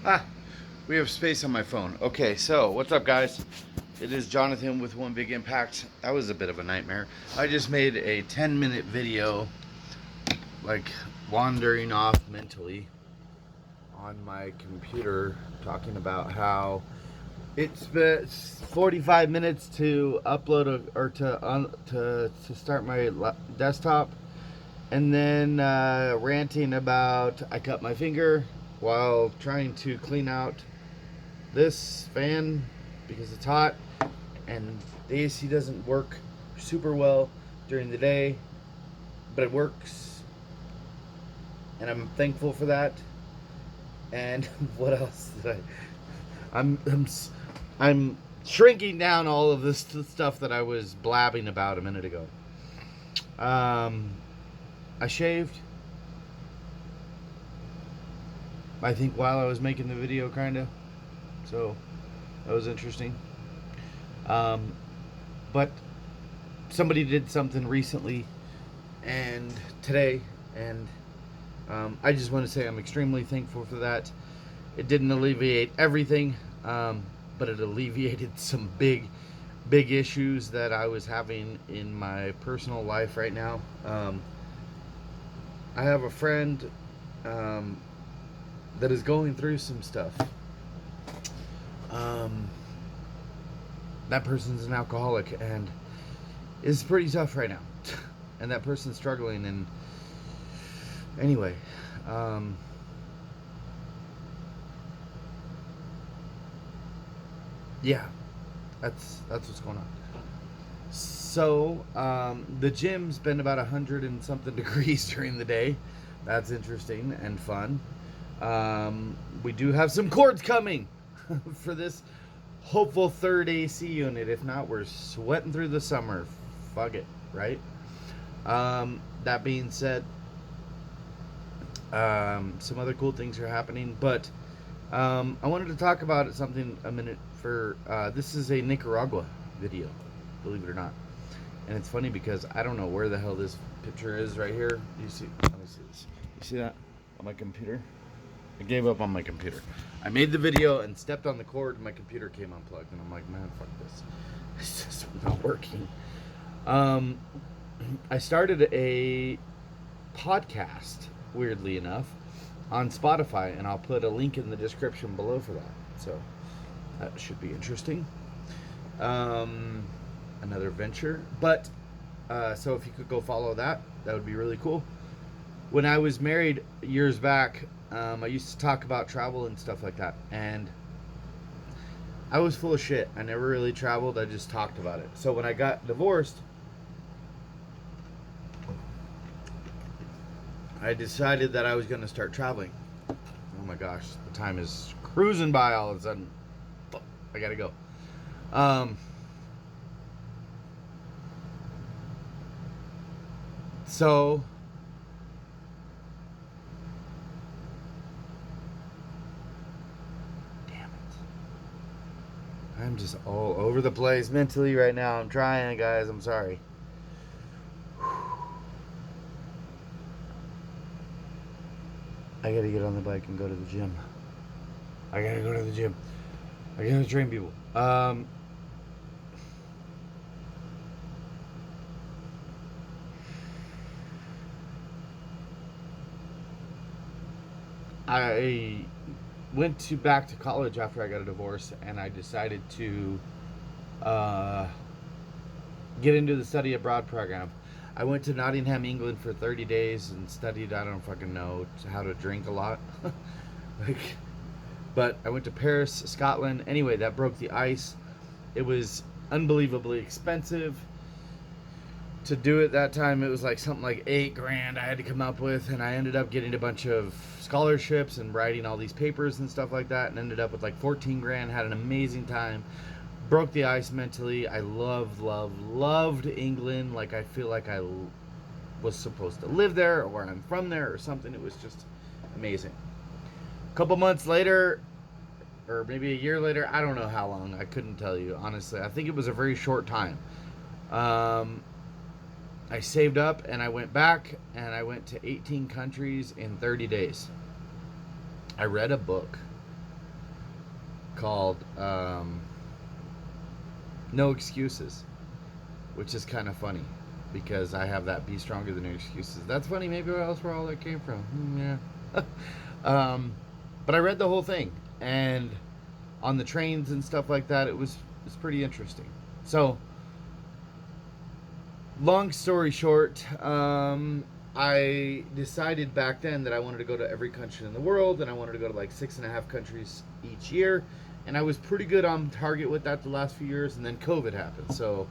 Ah, we have space on my phone. Okay, so what's up, guys? It is Jonathan with One Big Impact. That was a bit of a nightmare. I just made a 10-minute video, like wandering off mentally on my computer, talking about how it's been 45 minutes to upload or to start my desktop, and then ranting about I cut my finger while trying to clean out this fan because it's hot and the AC doesn't work super well during the day, but it works, and I'm thankful for that. And what else did I'm shrinking down all of this stuff that I was blabbing about a minute ago. I shaved, I think, while I was making the video, kind of. So that was interesting. But somebody did something recently and today, and I just want to say I'm extremely thankful for that. It didn't alleviate everything, but it alleviated some big issues that I was having in my personal life right now. I have a friend that is going through some stuff. That person's an alcoholic and is pretty tough right now. And that person's struggling. And anyway, yeah, that's what's going on. So the gym's been about 100 and something degrees during the day. That's interesting and fun. We do have some cords coming for this hopeful third AC unit. If not, we're sweating through the summer. Fuck it, right? That being said, some other cool things are happening, but I wanted to talk about something a minute. For this is a Nicaragua video, believe it or not. And it's funny because I don't know where the hell this picture is right here. You see? Let me see this. You see that on my computer? I gave up on my computer. I made the video and stepped on the cord and my computer came unplugged, and I'm like, man, fuck this. It's just not working. I started a podcast, weirdly enough, on Spotify, and I'll put a link in the description below for that. So that should be interesting. Another venture. But so if you could go follow that, that would be really cool. When I was married years back, I used to talk about travel and stuff like that, and I was full of shit. I never really traveled. I just talked about it. So when I got divorced, I decided that I was going to start traveling. Oh my gosh, the time is cruising by all of a sudden. I gotta go. So damn it, I'm just all over the place mentally right now. I'm trying, guys. I'm sorry. I gotta get on the bike and go to the gym. I gotta train people. I went back to college after I got a divorce, and I decided to get into the study abroad program. I went to Nottingham, England for 30 days and studied, I don't fucking know, how to drink a lot. But I went to Paris, Scotland. Anyway, that broke the ice. It was unbelievably expensive to do it that time. It was like something like $8,000 I had to come up with, and I ended up getting a bunch of scholarships and writing all these papers and stuff like that, and ended up with like $14,000. Had an amazing time. Broke the ice mentally. I loved England. Like, I feel like I was supposed to live there, or I'm from there or something. It was just amazing. A couple months later, or maybe a year later, I don't know how long, I couldn't tell you, honestly. I think it was a very short time. I saved up and I went back, and I went to 18 countries in 30 days. I read a book called No Excuses, which is kind of funny because I have that be stronger than your excuses. That's funny. Maybe that's where all that came from. Yeah. But I read the whole thing, and on the trains and stuff like that, it's pretty interesting. So, long story short, I decided back then that I wanted to go to every country in the world, and I wanted to go to like 6.5 countries each year, and I was pretty good on target with that the last few years, and then COVID happened, so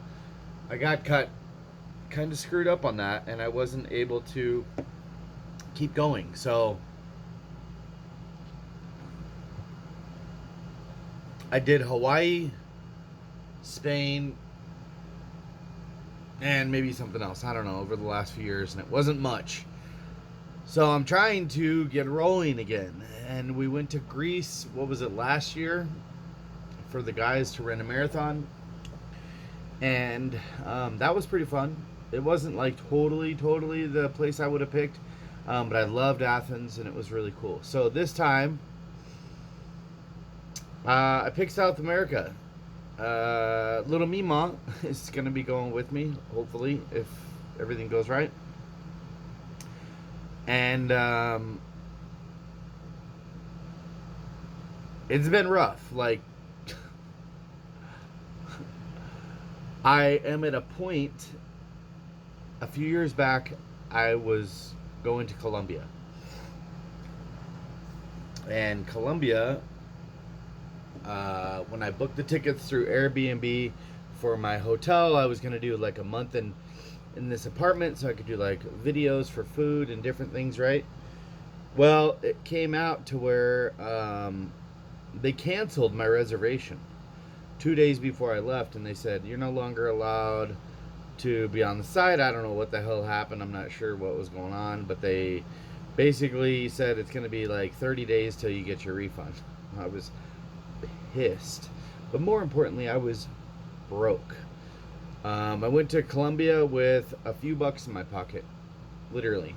I got kind of screwed up on that, and I wasn't able to keep going. So I did Hawaii, Spain, and maybe something else, I don't know, over the last few years, and it wasn't much. So I'm trying to get rolling again, and we went to Greece, what was it, last year, for the guys to run a marathon, and that was pretty fun. It wasn't like totally the place I would have picked, but I loved Athens, and it was really cool. So this time, I picked South America. Little Mima is going to be going with me, hopefully, if everything goes right. And it's been rough. Like, I am at a point. A few years back, I was going to Colombia. And Colombia, when I booked the tickets through Airbnb for my hotel, I was going to do like a month in this apartment so I could do like videos for food and different things, right? Well, it came out to where they canceled my reservation 2 days before I left, and they said, you're no longer allowed to be on the site. I don't know what the hell happened. I'm not sure what was going on, but they basically said it's going to be like 30 days till you get your refund. I was pissed, but more importantly, I was broke. I went to Colombia with a few bucks in my pocket, literally.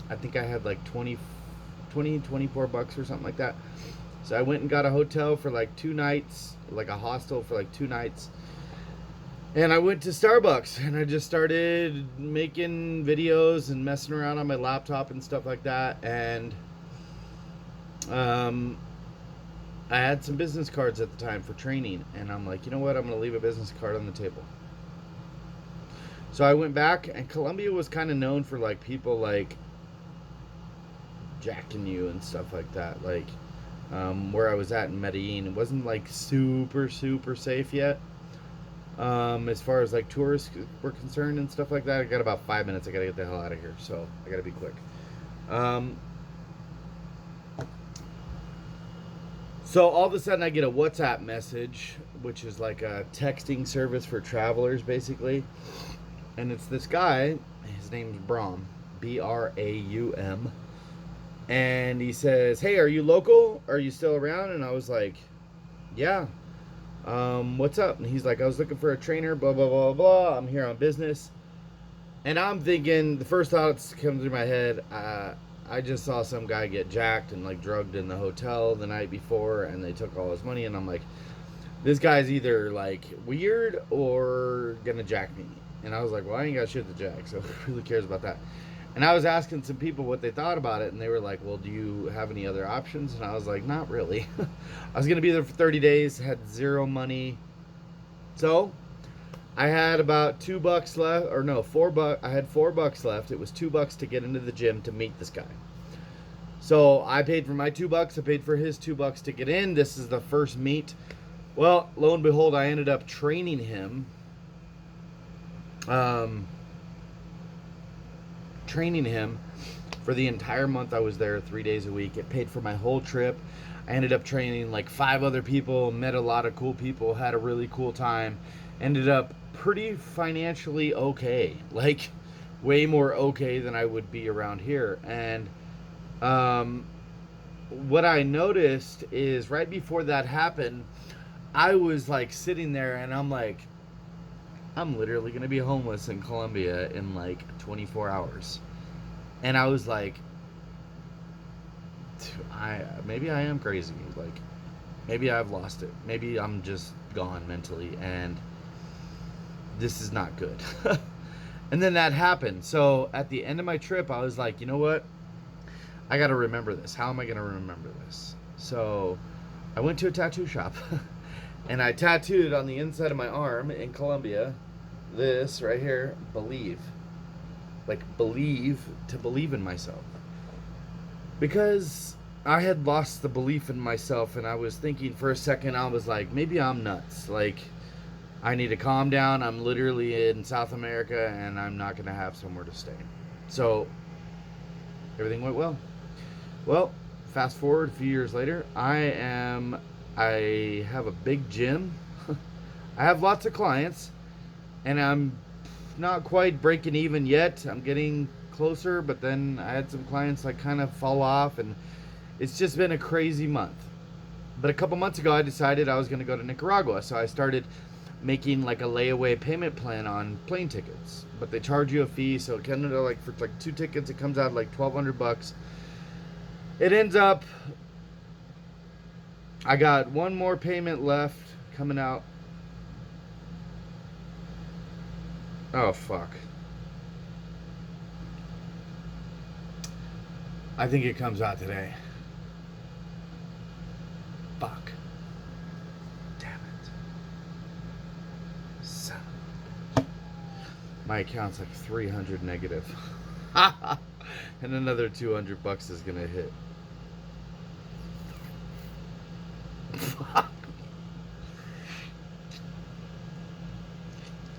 I think I had like 24 bucks or something like that. So I went and got a hotel for like 2 nights, like a hostel for like 2 nights. And I went to Starbucks, and I just started making videos and messing around on my laptop and stuff like that. And I had some business cards at the time for training, and I'm like, you know what, I'm going to leave a business card on the table. So I went back, and Colombia was kind of known for like people like jacking you and stuff like that. Like where I was at in Medellin, it wasn't like super safe yet. As far as like tourists were concerned and stuff like that. I got about 5 minutes. I gotta get the hell out of here, so I gotta be quick. So all of a sudden I get a WhatsApp message, which is like a texting service for travelers, basically. And it's this guy, his name's Braum, Braum. And he says, hey, are you local? Are you still around? And I was like, yeah. What's up? And he's like, I was looking for a trainer, blah, blah, blah, blah. I'm here on business. And I'm thinking, the first thought that comes through my head, I just saw some guy get jacked and like drugged in the hotel the night before, and they took all his money. And I'm like, this guy's either like weird or gonna jack me. And I was like, well, I ain't got shit to jack, so who really cares about that? And I was asking some people what they thought about it, and they were like, well, do you have any other options? And I was like, not really. I was going to be there for 30 days, had zero money. So I had about $2 left, or no, $4. I had $4 left. It was $2 to get into the gym to meet this guy. So I paid for my $2. I paid for his $2 to get in. This is the first meet. Well, lo and behold, I ended up training him. Training him for the entire month I was there, 3 days a week. It paid for my whole trip. I ended up training like 5 other people, met a lot of cool people, had a really cool time, ended up pretty financially okay, like way more okay than I would be around here. And what I noticed is right before that happened, I was like sitting there and I'm like, I'm literally going to be homeless in Colombia in like 24 hours. And I was like, maybe I am crazy. Like, Maybe I've lost it. Maybe I'm just gone mentally, and this is not good. And then that happened. So at the end of my trip, I was like, you know what? I got to remember this. How am I going to remember this? So I went to a tattoo shop and I tattooed on the inside of my arm in Colombia this right here, believe. Like, believe, to believe in myself. Because I had lost the belief in myself, and I was thinking for a second, I was like, maybe I'm nuts. Like, I need to calm down. I'm literally in South America, and I'm not going to have somewhere to stay. So everything went well. Well, fast forward a few years later, I have a big gym. I have lots of clients, and I'm not quite breaking even yet. I'm getting closer, but then I had some clients like kind of fall off, and it's just been a crazy month. But a couple months ago, I decided I was going to go to Nicaragua, so I started making like a layaway payment plan on plane tickets. But they charge you a fee, so it kind of like for like 2 tickets, it comes out like $1,200. It ends up, I got one more payment left coming out. Oh, fuck. I think it comes out today. Fuck. Damn it. Son. My account's like 300 negative. And another $200 is gonna hit.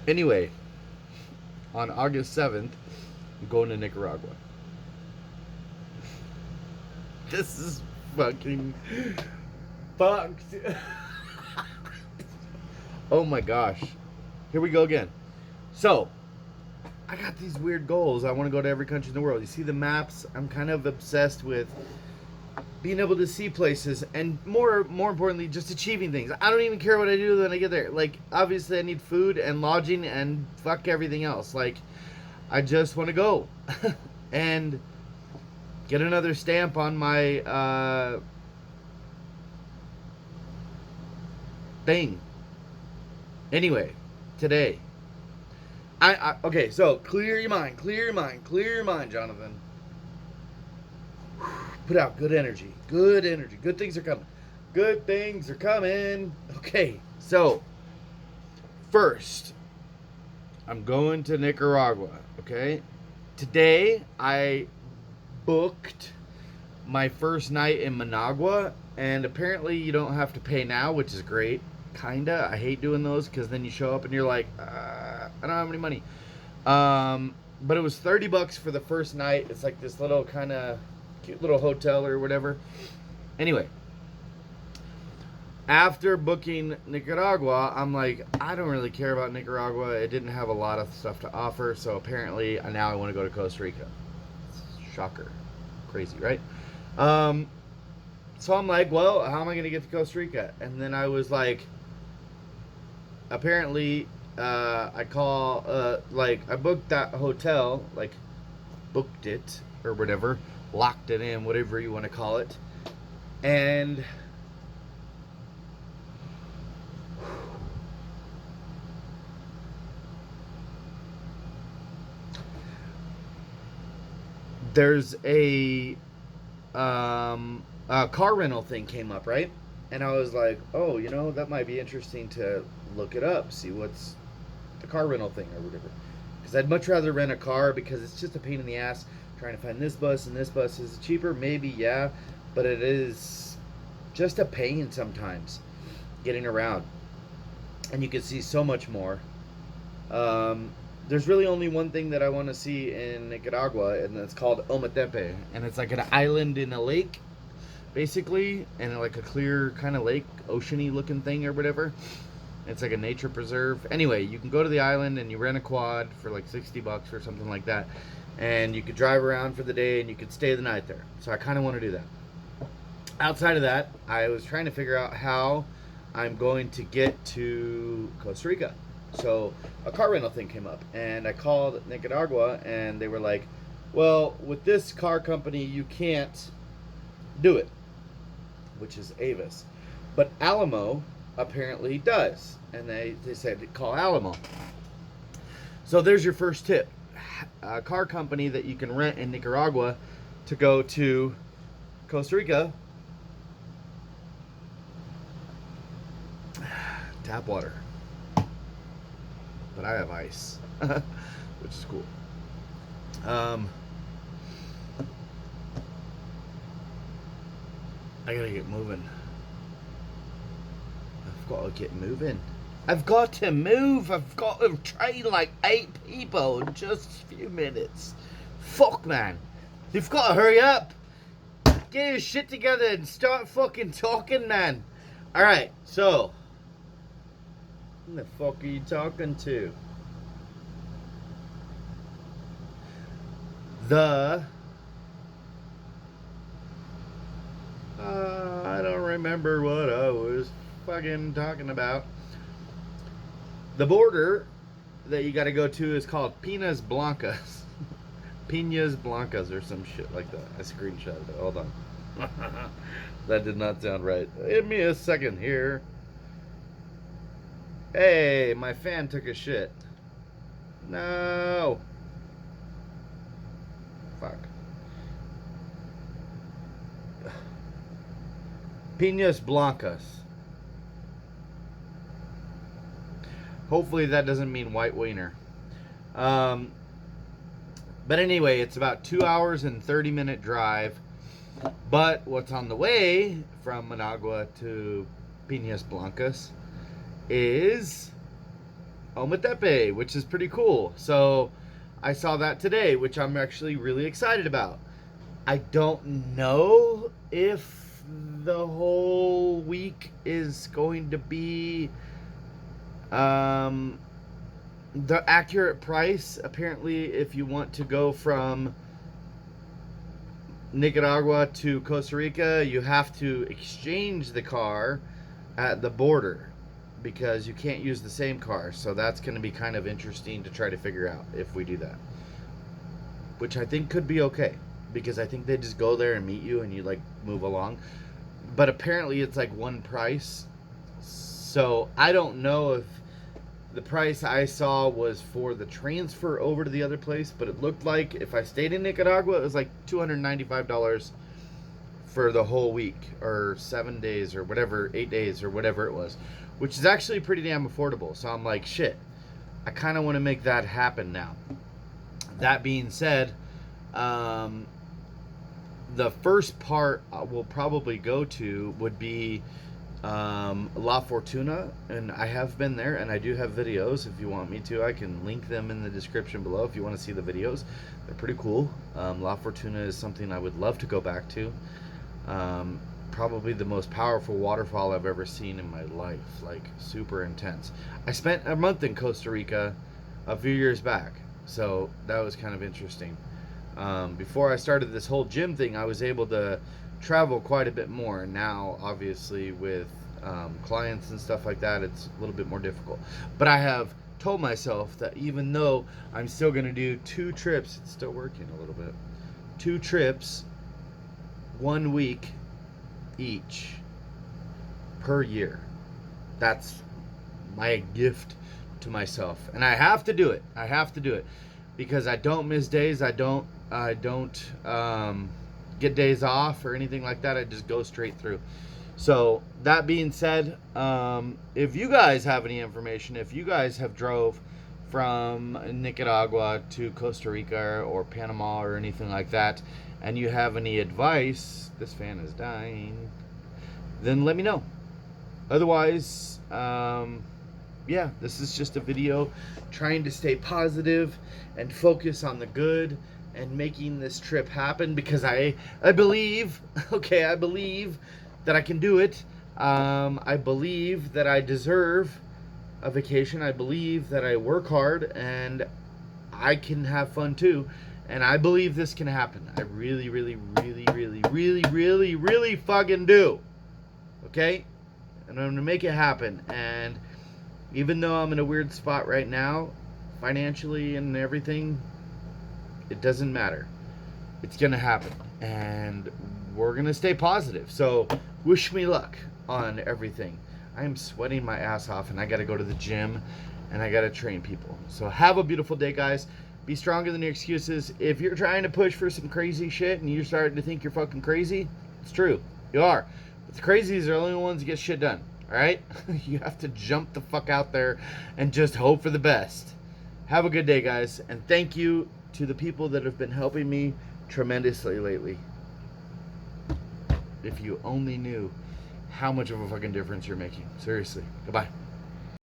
Anyway, on August 7th, I'm going to Nicaragua. This is fucking fucked. Oh my gosh. Here we go again. So, I got these weird goals. I want to go to every country in the world. You see the maps? I'm kind of obsessed with being able to see places, and more importantly, just achieving things. I don't even care what I do when I get there. Like, obviously I need food and lodging and fuck everything else. Like, I just want to go and get another stamp on my thing. Anyway, today okay, so clear your mind, Jonathan. Put out good energy. Good things are coming. Good things are coming. Okay, so first, I'm going to Nicaragua, okay? Today, I booked my first night in Managua, and apparently you don't have to pay now, which is great. Kinda. I hate doing those because then you show up and you're like, I don't have any money. But it was $30 for the first night. It's like this little kind of cute little hotel or whatever. Anyway, after booking Nicaragua, I'm like, I don't really care about Nicaragua. It didn't have a lot of stuff to offer, so apparently now I want to go to Costa Rica. Shocker. Crazy, right? So I'm like, well, how am I going to get to Costa Rica? And then I was like, apparently, I booked that hotel, like, booked it, or whatever, locked it in, whatever you want to call it, and there's a car rental thing came up, right? And I was like, oh, that might be interesting to look it up, see what's the car rental thing or whatever. Because I'd much rather rent a car, because it's just a pain in the ass trying to find this bus and this bus. Is it cheaper? Maybe, yeah. But it is just a pain sometimes getting around. And you can see so much more. There's really only one thing that I want to see in Nicaragua, and it's called Ometepe. And it's like an island in a lake, basically, and like a clear kind of lake, oceany looking thing or whatever. It's like a nature preserve. Anyway, you can go to the island and you rent a quad for like $60 or something like that. And you could drive around for the day and you could stay the night there. So I kind of want to do that. Outside of that, I was trying to figure out how I'm going to get to Costa Rica. So a car rental thing came up, and I called Nicaragua, and they were like, well, with this car company, you can't do it, which is Avis. But Alamo apparently does. And they said call Alamo. So there's your first tip. A car company that you can rent in Nicaragua to go to Costa Rica. Tap water. But I have ice, which is cool. I gotta get moving. I've got to get moving. I've got to move. I've got to train like 8 people in just a few minutes. Fuck, man. You've got to hurry up. Get your shit together and start fucking talking, man. Alright, so. Who the fuck are you talking to? I don't remember what I was fucking talking about. The border that you got to go to is called Pinas Blancas. Pinas Blancas or some shit like that. I screenshotted it. Hold on. That did not sound right. Give me a second here. Hey, my fan took a shit. No. Fuck. Pinas Blancas. Hopefully that doesn't mean white wiener. But anyway, it's about 2 hours and 30-minute drive. But what's on the way from Managua to Pinas Blancas is Ometepe, which is pretty cool. So I saw that today, which I'm actually really excited about. I don't know if the whole week is going to be the accurate price. Apparently, if you want to go from Nicaragua to Costa Rica, you have to exchange the car at the border because you can't use the same car. So that's going to be kind of interesting to try to figure out if we do that, which I think could be okay, because I think they just go there and meet you and you like move along. But apparently it's like one price. So I don't know if the price I saw was for the transfer over to the other place, but it looked like if I stayed in Nicaragua, it was like $295 for the whole week, or 7 days, or whatever, 8 days, or whatever it was, which is actually pretty damn affordable. So I'm like, shit, I kind of want to make that happen now. That being said, the first part we'll probably go to would be La Fortuna, and I have been there, and I do have videos. If you want me to, I can link them in the description below if you want to see the videos. They're pretty cool. La Fortuna is something I would love to go back to. Probably the most powerful waterfall I've ever seen in my life, like super intense. I spent a month in Costa Rica a few years back, so that was kind of interesting. Before I started this whole gym thing, I was able to travel quite a bit more. Now, obviously, with clients and stuff like that, it's a little bit more difficult. But I have told myself that even though I'm still going to do 2 trips, it's still working a little bit, 2 trips, 1 week each per year. That's my gift to myself. And I have to do it. I have to do it. Because I don't miss days. I don't get days off or anything like that. I just go straight through. So that being said, if you guys have any information, if you guys have drove from Nicaragua to Costa Rica or Panama or anything like that, and you have any advice, this fan is dying, then let me know. Otherwise, yeah, this is just a video trying to stay positive and focus on the good and making this trip happen, because I believe, okay, I believe that I can do it. I believe that I deserve a vacation. I believe that I work hard and I can have fun too. And I believe this can happen. I really, really, really, really, really, really, really fucking do. Okay? And I'm gonna make it happen. And even though I'm in a weird spot right now, financially and everything, it doesn't matter. It's gonna happen. And we're gonna stay positive. So wish me luck on everything. I am sweating my ass off, and I got to go to the gym, and I got to train people. So have a beautiful day, guys. Be stronger than your excuses. If you're trying to push for some crazy shit and you're starting to think you're fucking crazy, it's true. You are. But the crazies are the only ones that get shit done. All right? You have to jump the fuck out there and just hope for the best. Have a good day, guys. And thank you to the people that have been helping me tremendously lately. If you only knew how much of a fucking difference you're making. Seriously. Goodbye.